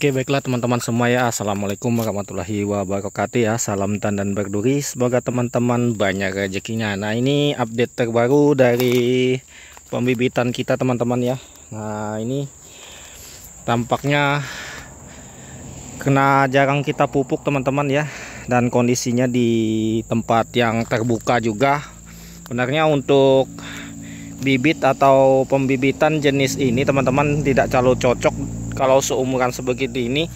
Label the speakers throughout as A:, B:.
A: Oke, baiklah teman-teman semua ya. Assalamualaikum warahmatullahi wabarakatuh ya. Salam tandan berduri. Semoga teman-teman banyak rezekinya. Nah, ini update terbaru dari pembibitan kita teman-teman ya. Nah, ini tampaknya kena jarang kita pupuk teman-teman ya. Dan kondisinya di tempat yang terbuka juga. Sebenarnya untuk bibit atau pembibitan jenis ini teman-teman tidak terlalu cocok kalau seumuran sebegitu ini.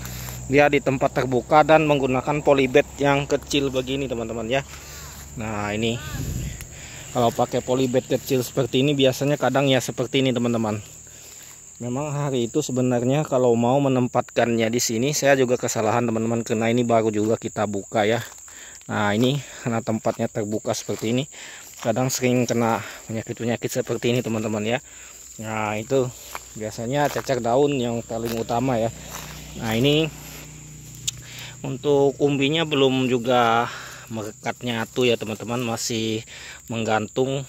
A: Dia di tempat terbuka dan menggunakan polybag yang kecil begini teman-teman ya. Nah, ini kalau pakai polybag kecil seperti ini biasanya kadang ya seperti ini teman-teman. Memang hari itu sebenarnya kalau mau menempatkannya di sini saya juga kesalahan teman-teman, karena ini baru juga kita buka ya. Nah, ini karena tempatnya terbuka seperti ini kadang sering kena penyakit-penyakit seperti ini teman-teman ya. Nah, itu biasanya cacar daun yang paling utama ya. Nah, ini untuk umbinya belum juga merekat nyatu ya teman-teman, masih menggantung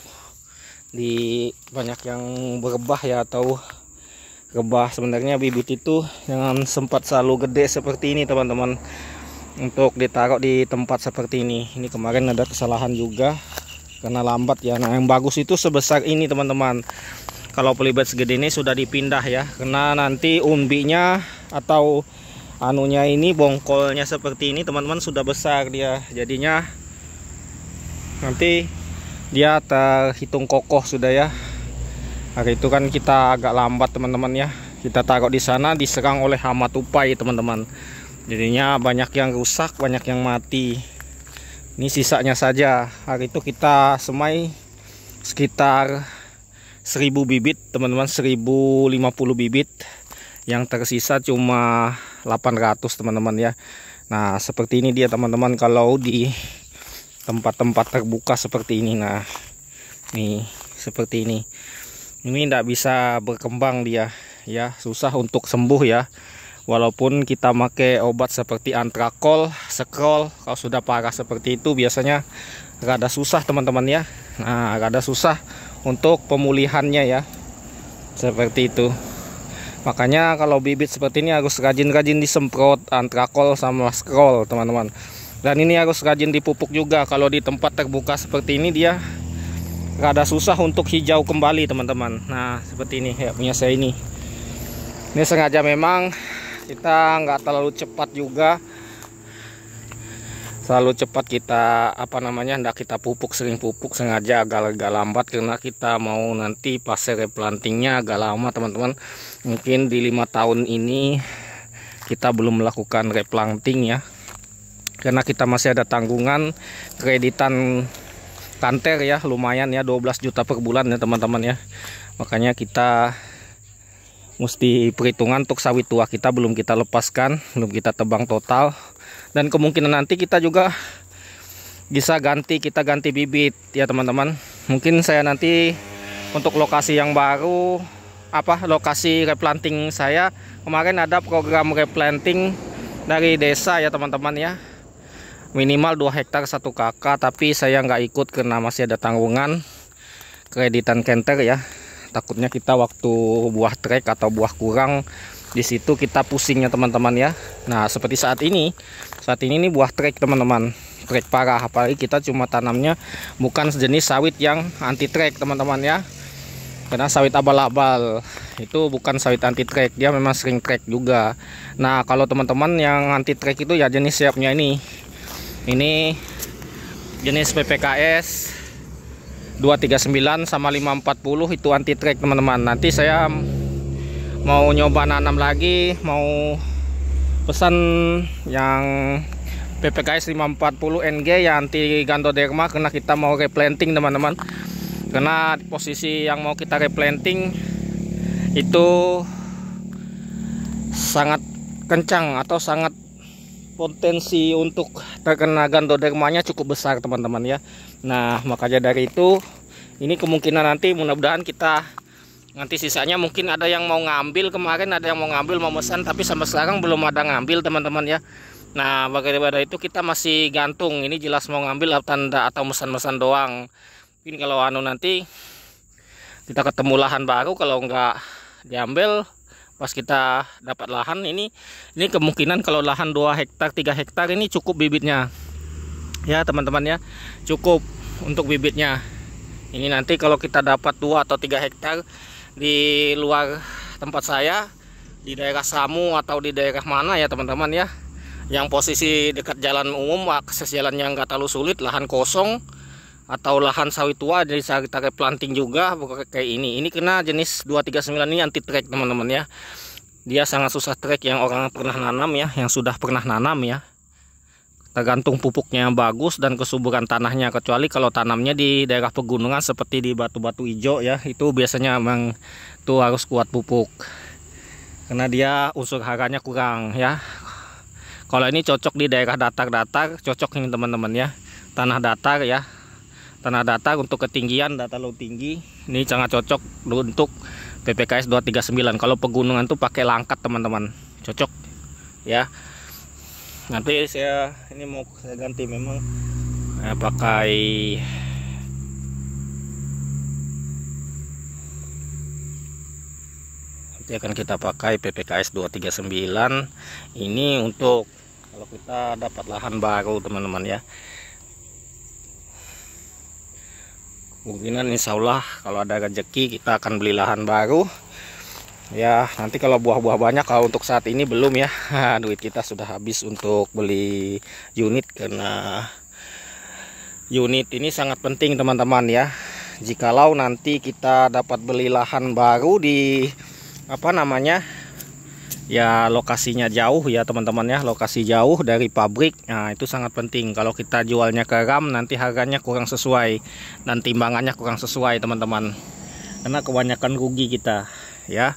A: di banyak yang berebah ya, atau rebah. Sebenarnya bibit itu jangan sempat selalu gede seperti ini teman-teman untuk ditaruh di tempat seperti ini. Ini kemarin ada kesalahan juga karena lambat ya. Nah, yang bagus itu sebesar ini teman-teman. Kalau polybag segede ini sudah dipindah ya, karena nanti umbinya atau anunya ini bongkolnya seperti ini teman-teman sudah besar dia, jadinya nanti dia terhitung kokoh sudah ya. Hari itu kan kita agak lambat teman-teman ya, kita taruh di sana diserang oleh hama tupai teman-teman, jadinya banyak yang rusak, banyak yang mati. Ini sisanya saja. Hari itu kita semai sekitar 1000 bibit teman-teman, 1050 bibit. Yang tersisa cuma 800 teman-teman ya. Nah, seperti ini dia teman-teman kalau di tempat-tempat terbuka seperti ini. Nah, nih seperti ini. Ini tidak bisa berkembang dia ya, susah untuk sembuh ya. Walaupun kita pakai obat seperti antrakol, scroll, kalau sudah parah seperti itu biasanya rada susah teman-teman ya. Nah, rada susah untuk pemulihannya ya, seperti itu. Makanya kalau bibit seperti ini harus rajin-rajin disemprot antrakol sama scroll teman-teman. Dan ini harus rajin dipupuk juga. Kalau di tempat terbuka seperti ini dia rada susah untuk hijau kembali teman-teman. Nah, seperti ini ya punya saya ini. Ini sengaja memang kita nggak terlalu cepat juga, selalu cepat kita hendak kita pupuk, sering pupuk sengaja agak lambat karena kita mau nanti fase replantingnya agak lama teman-teman. Mungkin di 5 tahun ini kita belum melakukan replanting ya, karena kita masih ada tanggungan kreditan kanter ya, lumayan ya, 12 juta per bulan ya teman-teman ya. Makanya kita mesti perhitungan untuk sawit tua kita belum kita lepaskan, belum kita tebang total. Dan kemungkinan nanti kita juga bisa kita ganti bibit ya teman-teman. Mungkin saya nanti untuk lokasi yang baru, lokasi replanting saya kemarin ada program replanting dari desa ya teman-teman ya, minimal 2 hektar 1 kakak, tapi saya nggak ikut karena masih ada tanggungan kreditan kanter ya. Takutnya kita waktu buah trek atau buah kurang di situ kita pusingnya teman-teman ya. Nah, seperti saat ini nih buah trek teman-teman, trek parah, apalagi kita cuma tanamnya bukan sejenis sawit yang anti trek teman-teman ya. Karena sawit abal-abal itu bukan sawit anti trek, dia memang sering trek juga. Nah, kalau teman-teman yang anti trek itu ya jenis siapnya ini jenis PPKS 239 sama 540 itu anti trek teman-teman. Nanti saya mau nyoba nanam lagi, mau pesan yang PPKS 540 NG yang anti ganthoderma, karena kita mau replanting teman-teman. Karena posisi yang mau kita replanting itu sangat kencang atau sangat potensi untuk terkena ganthodermanya cukup besar teman-teman ya. Nah, makanya dari itu ini kemungkinan nanti mudah-mudahan kita nanti sisanya mungkin ada yang mau ngambil, kemarin ada yang mau ngambil, mau pesan, tapi sampai sekarang belum ada ngambil teman-teman ya. Nah, bagaimana itu kita masih gantung, ini jelas mau ngambil tanda atau mesan-mesan doang. Mungkin kalau nanti kita ketemu lahan baru, kalau nggak diambil pas kita dapat lahan ini kemungkinan kalau lahan 2 hektar 3 hektar ini cukup bibitnya ya teman-teman ya, cukup untuk bibitnya. Ini nanti kalau kita dapat 2 atau 3 hektar di luar tempat saya, di daerah Samu atau di daerah mana ya teman-teman ya, yang posisi dekat jalan umum, akses jalannya nggak terlalu sulit, lahan kosong atau lahan sawit tua, jadi kita replanting juga kayak ini. Ini kena jenis 239 ini anti trek teman-teman ya. Dia sangat susah trek yang orang pernah nanam ya, yang sudah pernah nanam ya. Tergantung pupuknya yang bagus dan kesuburan tanahnya, kecuali kalau tanamnya di daerah pegunungan seperti di batu-batu hijau ya, itu biasanya memang tuh harus kuat pupuk. Karena dia unsur haranya kurang ya. Kalau ini cocok di daerah datar-datar, cocok ini teman-teman ya. Tanah datar ya. Tanah datar untuk ketinggian data terlalu tinggi, ini sangat cocok untuk PPKS 239. Kalau pegunungan tuh pakai langkat teman-teman, cocok ya. Nanti saya ganti memang pakai nanti akan kita pakai PPKS 239 ini untuk kalau kita dapat lahan baru teman-teman ya. Kemungkinan insya Allah kalau ada rezeki kita akan beli lahan baru ya. Nanti kalau buah-buah banyak, kalau untuk saat ini belum ya. Duit kita sudah habis untuk beli unit, karena unit ini sangat penting teman-teman ya. Jikalau nanti kita dapat beli lahan baru di ya lokasinya jauh ya teman-teman ya, lokasi jauh dari pabrik, nah itu sangat penting. Kalau kita jualnya ke RAM nanti harganya kurang sesuai dan timbangannya kurang sesuai teman-teman, karena kebanyakan rugi kita ya.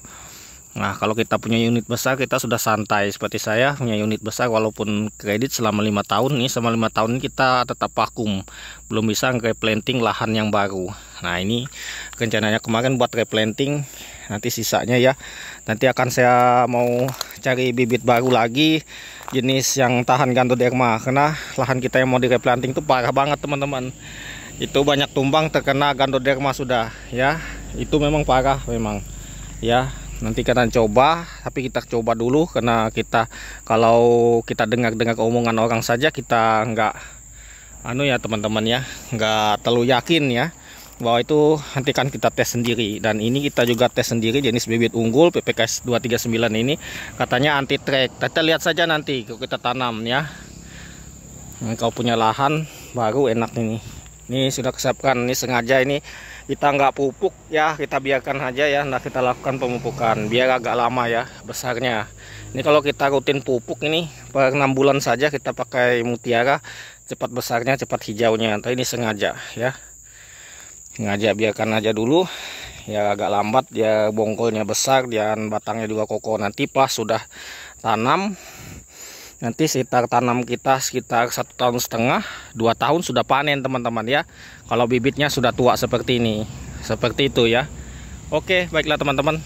A: Nah kalau kita punya unit besar kita sudah santai, seperti saya punya unit besar walaupun kredit selama 5 tahun nih, selama 5 tahun kita tetap vakum, belum bisa replanting lahan yang baru. Nah ini rencananya kemarin buat replanting, nanti sisanya ya nanti akan saya mau cari bibit baru lagi jenis yang tahan Ganoderma, karena lahan kita yang mau direplanting itu parah banget teman-teman. Itu banyak tumbang terkena Ganoderma sudah ya, itu memang parah memang ya. Nanti kita coba, tapi kita coba dulu, karena kalau kita dengar omongan orang saja kita nggak ya teman-teman ya, nggak terlalu yakin ya bahwa itu. Nanti kan kita tes sendiri, dan ini kita juga tes sendiri jenis bibit unggul PPKS 239 ini katanya anti trek. Kita lihat saja nanti kalau kita tanam ya. Kalau punya lahan baru enak ini sudah kesiapkan. Ini sengaja ini kita nggak pupuk ya, kita biarkan aja ya, nah kita lakukan pemupukan biar agak lama ya besarnya. Ini kalau kita rutin pupuk ini per 6 bulan saja kita pakai Mutiara, cepat besarnya cepat hijaunya. Tapi ini sengaja ya, sengaja biarkan aja dulu ya, agak lambat dia bongkolnya besar dan batangnya juga kokoh. Nanti pas sudah tanam, nanti sekitar tanam kita sekitar 1,5 tahun 2 tahun sudah panen teman-teman ya, kalau bibitnya sudah tua seperti ini, seperti itu ya. Oke baiklah teman-teman.